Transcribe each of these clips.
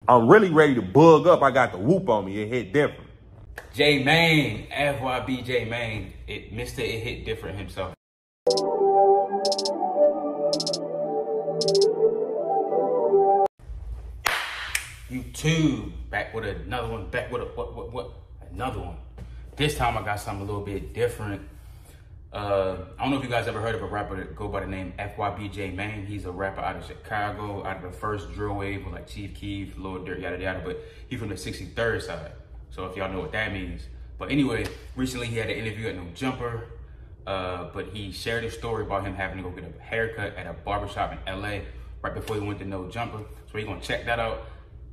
I'm really ready to bug up. I got the whoop on me. It hit different. J Mane, FYB J Mane. It hit different himself. YouTube, back with another one, another one. This time I got something a little bit different. I don't know if you guys ever heard of a rapper that go by the name FYB J Mane. He's a rapper out of Chicago, out of the first drill wave with like Chief Keef, Lil Durk, yada yada, but he's from the 63rd side. So if y'all know what that means. But anyway, recently he had an interview at No Jumper, but he shared a story about him having to go get a haircut at a barbershop in LA right before he went to No Jumper. So we're gonna check that out,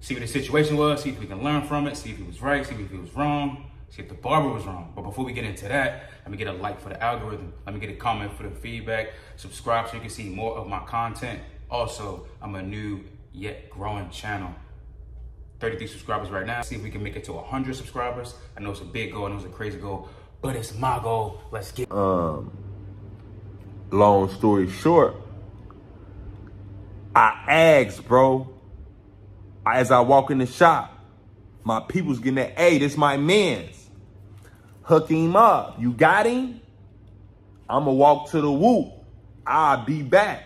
see what the situation was, see if we can learn from it, see if he was right, see if he was wrong, see if the barber was wrong. But before we get into that, let me get a like for the algorithm. Let me get a comment for the feedback. Subscribe so you can see more of my content. Also, I'm a new yet growing channel. 33 subscribers right now. See if we can make it to 100 subscribers. I know it's a big goal, I know it's a crazy goal, but it's my goal. Let's get Long story short, I asked, bro, as I walk in the shop, my people's getting that, hey, this my man's. Hook him up. You got him? I'ma walk to the whoop. I'll be back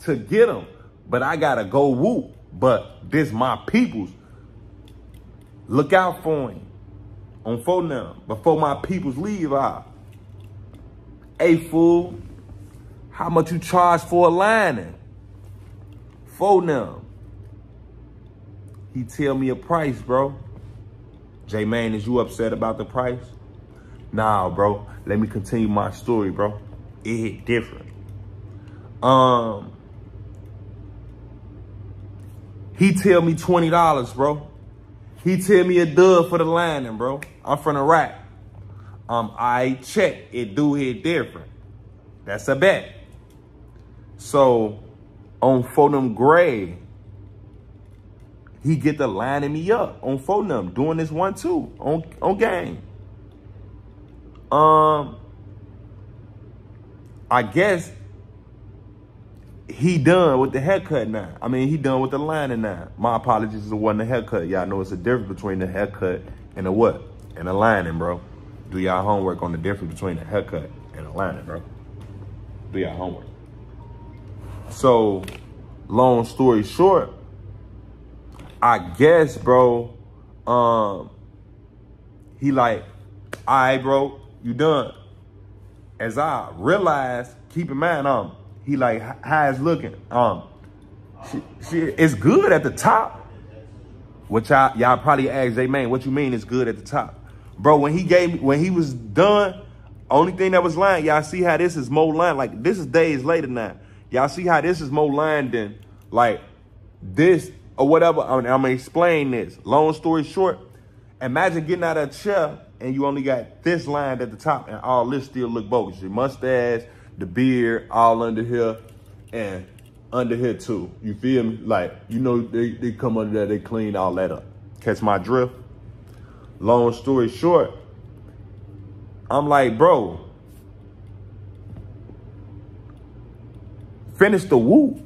to get him. But I gotta go whoop. But this my people's. Look out for him. On phone now. Before my people's leave out. Hey, fool. How much you charge for a lining? Phone now. He tell me a price, bro. J Mane, is you upset about the price? Nah, bro. Let me continue my story, bro. It hit different. He tell me $20, bro. He tell me a dub for the lining, bro. I'm from the rack. I check. It do hit different. That's a bet. So on Phonem Gray, he get the lining me up on Phonem, doing this 1-2 on game. I guess he done with the haircut now. I mean, he done with the lining now. My apologies, it wasn't a haircut. Y'all know it's a difference between the haircut and the what? And the lining, bro. Do y'all homework on the difference between the haircut and the lining, bro. Do y'all homework. So, long story short, I guess, bro, he like, all right, bro, you done. As I realized, keep in mind, he like, how it's looking. It's good at the top. Which y'all probably asked J Mane, what you mean it's good at the top? Bro, when he was done, only thing that was lined, y'all see how this is more lined, like this is days later now. Y'all see how this is more lined than like this or whatever. I'm gonna explain this. Long story short, imagine getting out of a chair and you only got this lined at the top and all this still look bogus. Your mustache, the beard, all under here and under here too. You feel me? Like, you know, they come under there, they clean all that up. Catch my drift? Long story short, I'm like, bro, finish the whoop.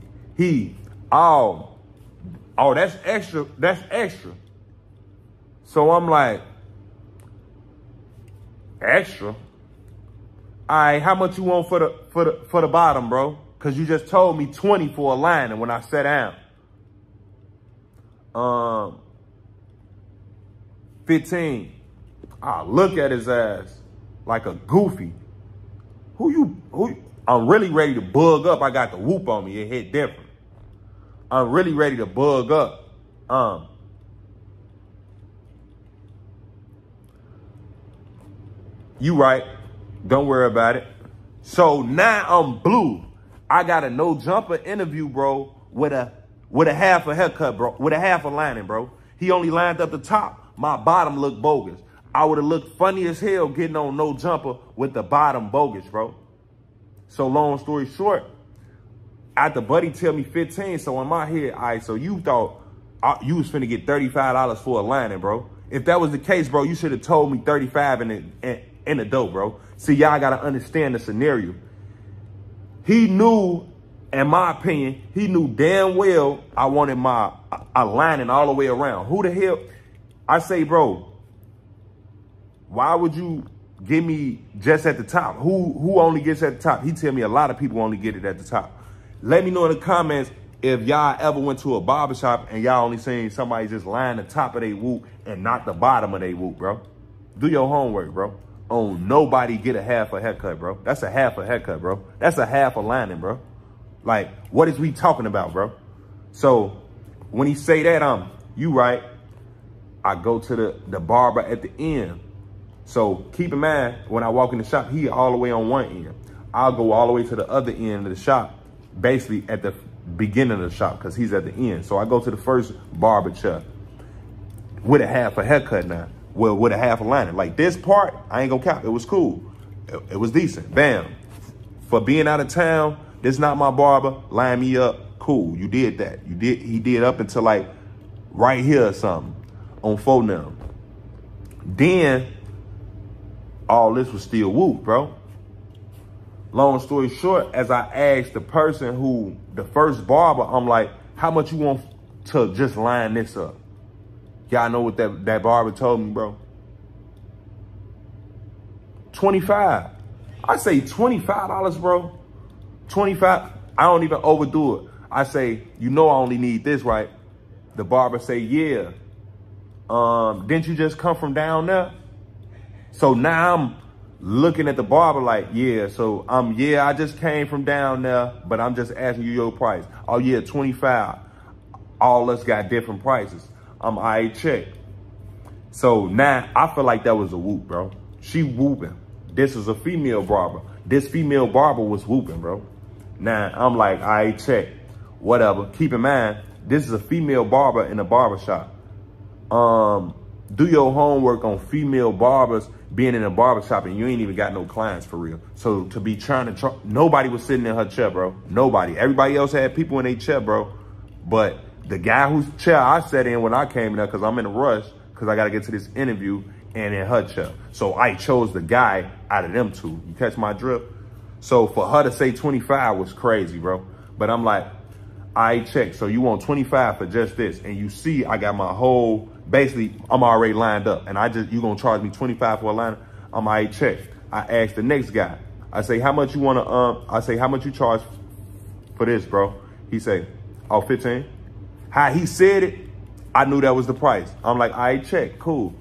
That's extra, that's extra. So I'm like, extra? All right, how much you want for the bottom, bro? Cause you just told me 20 for a lining when I sat down. 15. I look at his ass like a goofy. Who I'm really ready to bug up. I got the whoop on me. It hit different. I'm really ready to bug up. You right. Don't worry about it. So now I'm blue. I got a No Jumper interview, bro, with a half a haircut, bro, with a half a lining, bro. He only lined up the top. My bottom looked bogus. I would have looked funny as hell getting on No Jumper with the bottom bogus, bro. So long story short, after Buddy tell me 15, so in my head, all right, so you thought you was finna get $35 for a lining, bro. If that was the case, bro, you should have told me 35 in the dough, bro. See, y'all got to understand the scenario. He knew, in my opinion, he knew damn well I wanted my lining all the way around. Who the hell? I say, bro, why would you give me just at the top? Who only gets at the top? He tell me a lot of people only get it at the top. Let me know in the comments if y'all ever went to a barbershop and y'all only seen somebody just line the top of their whoop and not the bottom of their whoop, bro. Do your homework, bro. Oh, nobody get a half a haircut, bro. That's a half a haircut, bro. That's a half a lining, bro. Like, what is we talking about, bro? So when he say that, you right. I go to the barber at the end. So keep in mind, when I walk in the shop, he all the way on one end. I'll go all the way to the other end of the shop, basically at the beginning of the shop, because he's at the end. So I go to the first barber chair with a half a haircut now. Well, with a half a lining. Like this part, I ain't gonna cap. It was cool. It was decent. Bam. For being out of town, this not my barber. Line me up. Cool. You did that. He did up until like right here or something on phone now. Then all this was still whoop, bro. Long story short, as I asked the person who, the first barber, I'm like, how much you want to just line this up? Y'all know what that barber told me, bro? 25. I say $25, bro. 25. I don't even overdo it. I say, you know I only need this, right? The barber say, yeah. Didn't you just come from down there? So now I'm looking at the barber like, yeah. So yeah, I just came from down there, but I'm just asking you your price. Oh yeah, 25. All us got different prices. I check. So now I feel like that was a whoop, bro. She whooping. This is a female barber. This female barber was whooping, bro. Now I'm like, I check. Whatever. Keep in mind, this is a female barber in a barber shop. Do your homework on female barbers being in a barber shop and you ain't even got no clients for real. So to be trying to, nobody was sitting in her chair, bro. Nobody. Everybody else had people in their chair, bro. But the guy whose chair I sat in when I came in there, because I'm in a rush, because I got to get to this interview, and in her chair. So I chose the guy out of them two. You catch my drift? So for her to say 25 was crazy, bro. But I'm like, I checked. So you want 25 for just this. And you see I got my whole, basically, I'm already lined up. And you going to charge me 25 for a line? I checked. I asked the next guy. I say, how much you want to, I say, how much you charge for this, bro? He say, oh, 15. How he said it, I knew that was the price. I'm like, I check, cool.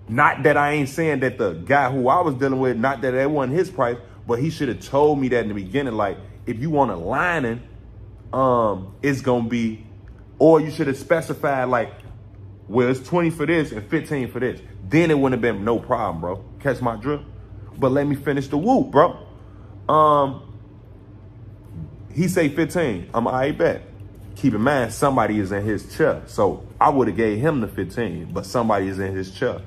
Not that I ain't saying that the guy who I was dealing with, not that that wasn't his price, but he should have told me that in the beginning. Like, if you want a lining, it's gonna be, or you should have specified like, well, it's 20 for this and 15 for this. Then it wouldn't have been no problem, bro. Catch my drift? But let me finish the whoop, bro. He say 15. I bet. Keep in mind, somebody is in his chair. So I would have gave him the 15, but somebody is in his chair.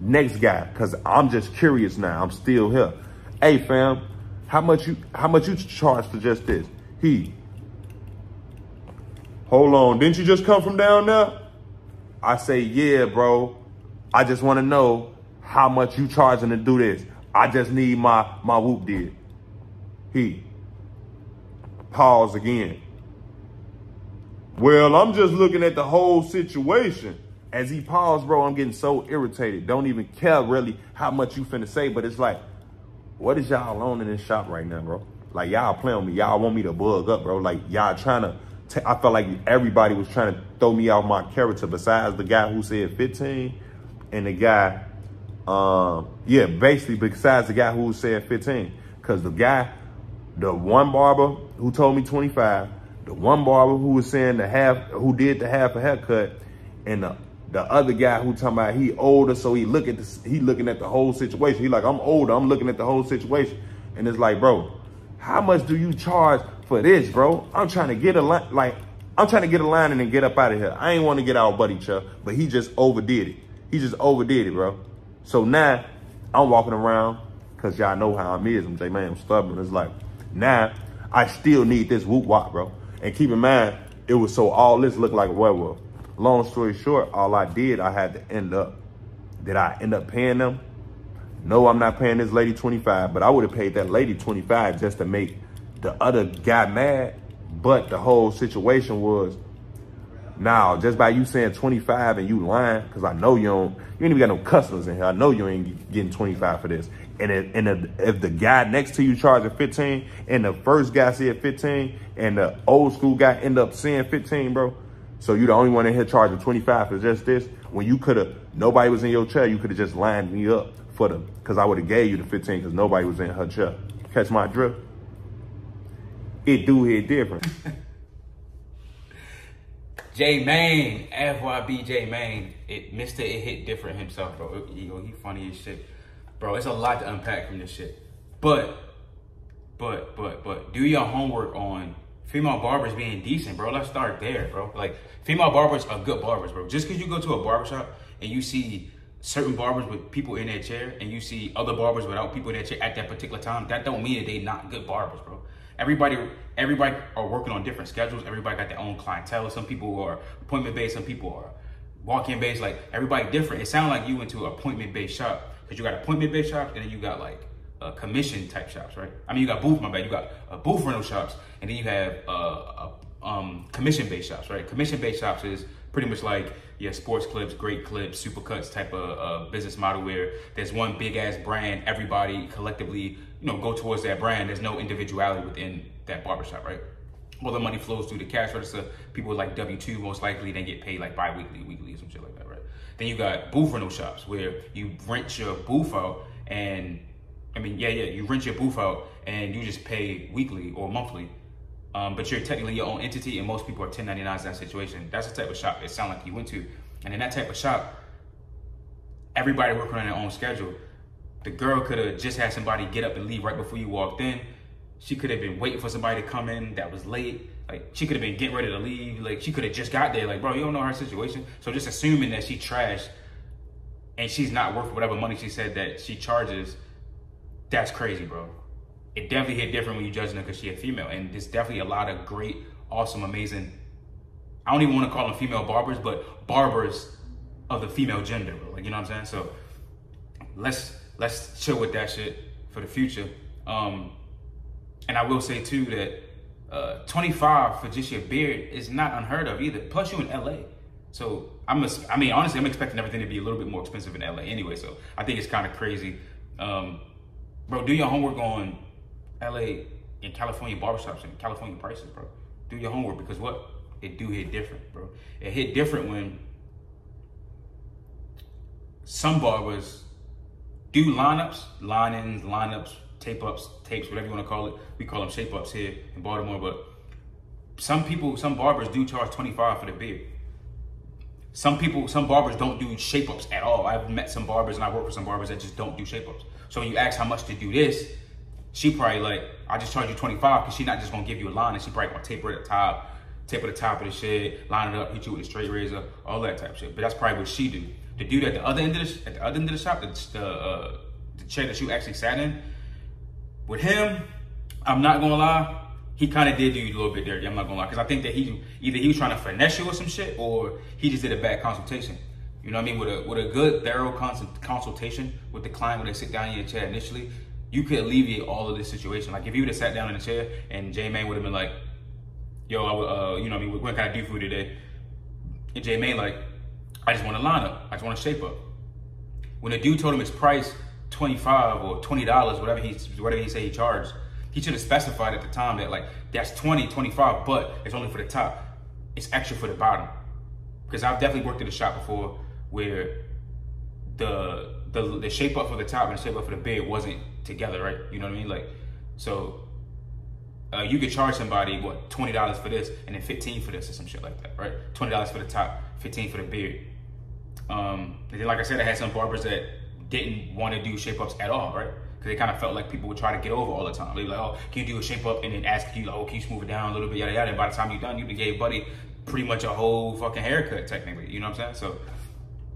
Next guy, because I'm just curious now. I'm still here. Hey, fam, how much you charge for just this? Hold on, didn't you just come from down there? I say, yeah, bro. I just want to know how much you charging to do this. I just need my whoop did. Pause again. Well, I'm just looking at the whole situation. As he paused, bro, I'm getting so irritated. Don't even care really how much you finna say, but it's like, what is y'all on in this shop right now, bro? Like, y'all playing with me. Y'all want me to bug up, bro. Like, y'all trying to, I felt like everybody was trying to throw me off my character besides the guy who said 15 and the guy, yeah, basically besides the guy who said 15. Because the one barber who told me 25, the one barber who was saying who did the half a haircut, and the other guy who talking about he older, so he looking at the whole situation. He like, I'm older, I'm looking at the whole situation. And it's like, bro, how much do you charge for this, bro? I'm trying to get a line, and get up out of here. I ain't want to get our buddy Chuck, but he just overdid it. He just overdid it, bro. So now I'm walking around, because y'all know how I'm I'm J Mane, I'm stubborn. It's like, now I still need this whoop wop, bro. And keep in mind, it was so all this looked like a werewolf. Long story short, all I did, I had to end up. Did I end up paying them? No, I'm not paying this lady 25, but I would have paid that lady 25 just to make the other guy mad. But the whole situation was, Now, just by you saying 25 and you lying, because I know you ain't even got no customers in here. I know you ain't getting 25 for this. And if the guy next to you charging 15 and the first guy said 15 and the old school guy end up saying 15, bro. So you the only one in here charging 25 for just this. When you could have, nobody was in your chair, you could have just lined me up for the, because I would have gave you the 15 because nobody was in her chair. Catch my drift? It do hit different. J Mane, FYB J Mane, it hit different himself, bro. He funny as shit. Bro, it's a lot to unpack from this shit. But, do your homework on female barbers being decent, bro. Let's start there, bro. Like, female barbers are good barbers, bro. Just because you go to a barbershop and you see certain barbers with people in their chair and you see other barbers without people in their chair at that particular time, that don't mean that they not good barbers, bro. Everybody are working on different schedules. Everybody got their own clientele. Some people are appointment-based. Some people are walk-in based. Like, everybody different. It sounds like you went to an appointment-based shop because you got appointment-based shops and then you got like commission type shops, right? I mean, you got booth, my bad. You got booth rental shops and then you have commission-based shops, right? Commission-based shops is pretty much like your sports clips, great clips, super cuts type of business model where there's one big ass brand, everybody collectively, you know, go towards that brand. There's no individuality within that barbershop, right? Well, the money flows through the cash register. People like W-2, most likely, they get paid like bi-weekly, weekly, or some shit like that, right? Then you got booth rental shops where you rent your booth out and, I mean, you rent your booth out and you just pay weekly or monthly. But you're technically your own entity and most people are 1099s in that situation. That's the type of shop it sounded like you went to. And in that type of shop, everybody working on their own schedule. The girl could have just had somebody get up and leave right before you walked in. She could have been waiting for somebody to come in that was late. Like, she could have been getting ready to leave. Like, she could have just got there. Like, bro, you don't know her situation. So just assuming that she trashed and she's not worth whatever money she said that she charges, that's crazy, bro. It definitely hit different when you judging her because she's a female. And there's definitely a lot of great, awesome, amazing, I don't even want to call them female barbers, but barbers of the female gender, bro. Like, you know what I'm saying? So let's chill with that shit for the future. And I will say too that 25 for just your beard is not unheard of either. Plus you in LA. So I mean, honestly, I'm expecting everything to be a little bit more expensive in LA anyway. So I think it's kind of crazy. Bro, do your homework on LA and California barbershops and California prices, bro. Do your homework because what? It do hit different, bro. It hit different when some barbers do lineups, line-ins, lineups, tape-ups, tapes, whatever you want to call it. We call them shape-ups here in Baltimore, but some barbers do charge 25 for the beard. Some barbers don't do shape-ups at all. I've met some barbers and I work with some barbers that just don't do shape-ups. So when you ask how much to do this, she probably like, I just charge you 25 because she's not just gonna give you a line and she probably gonna taper at the top, taper the top of the shit, line it up, hit you with a straight razor, all that type of shit. But that's probably what she do. The dude at the other end of the shop, the chair that you actually sat in, with him, I'm not gonna lie, he kind of did do you a little bit dirty. I'm not gonna lie, because I think that either he was trying to finesse you or some shit, or he just did a bad consultation. You know what I mean? With a good, thorough consultation with the client when they sit down in your chair initially, you could alleviate all of this situation. Like if you would have sat down in the chair and J Mane would have been like, yo, you know what I mean, what can I do for you today? And J Mane like, I just want to line up. I just want to shape up. When the dude told him his price, $25 or $20, whatever he said he charged, he should have specified at the time that like, that's $20, $25, but it's only for the top. It's extra for the bottom. Because I've definitely worked at a shop before where the shape up for the top and the shape up for the beard wasn't together, right? You know what I mean? Like, so you could charge somebody, what, $20 for this and then $15 for this or some shit like that, right? $20 for the top, $15 for the beard. And then, like I said, I had some barbers that didn't want to do shape ups at all, right? Because they kind of felt like people would try to get over all the time. They were like, oh, can you do a shape up? And then ask you, like, oh, can you smooth it down a little bit, yada, yada. And by the time you're done, you gave buddy pretty much a whole fucking haircut, technically. You know what I'm saying? So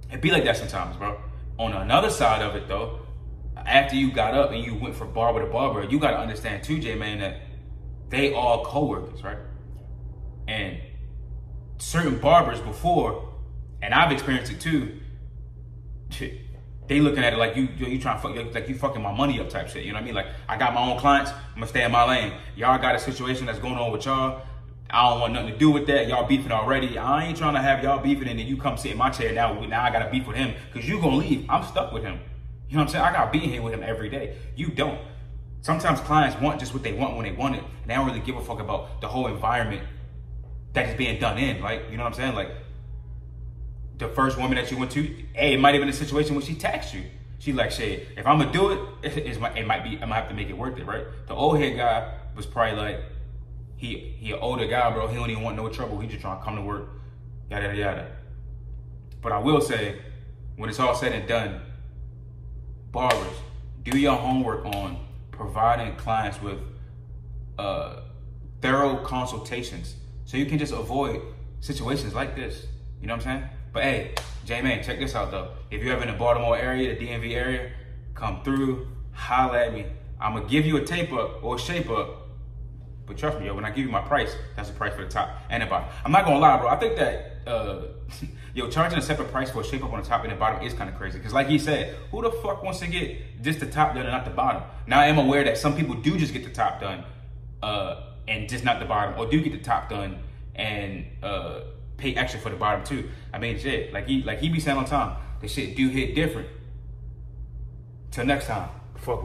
it'd be like that sometimes, bro. On another side of it, though, after you got up and you went from barber to barber, you got to understand, too, J Mane, that they all co-workers, right? And certain barbers before, and I've experienced it, too, they looking at it like you trying to fuck, like you fucking my money up type shit. You know what I mean? Like, I got my own clients, I'm gonna stay in my lane. Y'all got a situation that's going on with y'all. I don't want nothing to do with that. Y'all beefing already. I ain't trying to have y'all beefing and then you come sit in my chair now I gotta beef with him because you gonna leave. I'm stuck with him. You know what I'm saying? I gotta be here with him every day. You don't. Sometimes clients want just what they want when they want it. And they don't really give a fuck about the whole environment that is being done in. Like, you know what I'm saying? Like, the first woman that you went to, hey, it might have been a situation where she taxed you. She like, shit, if I'm gonna do it, it might be, I'm gonna have to make it worth it, right? The old head guy was probably like, he an older guy, bro. He don't even want no trouble. He just trying to come to work, yada, yada, yada. But I will say, when it's all said and done, barbers, do your homework on providing clients with thorough consultations so you can just avoid situations like this. You know what I'm saying? But hey, J Mane, check this out though. If you're ever in the Baltimore area, the DMV area, come through, holla at me. I'm gonna give you a tape up or a shape up. But trust me, yo, when I give you my price, that's the price for the top and the bottom. I'm not gonna lie, bro. I think that, yo, charging a separate price for a shape up on the top and the bottom is kind of crazy. Because like he said, who the fuck wants to get just the top done and not the bottom? Now I am aware that some people do just get the top done and just not the bottom, or do get the top done and pay extra for the bottom too. I mean, shit, like he be saying all the time, the shit do hit different. Till next time, fuck.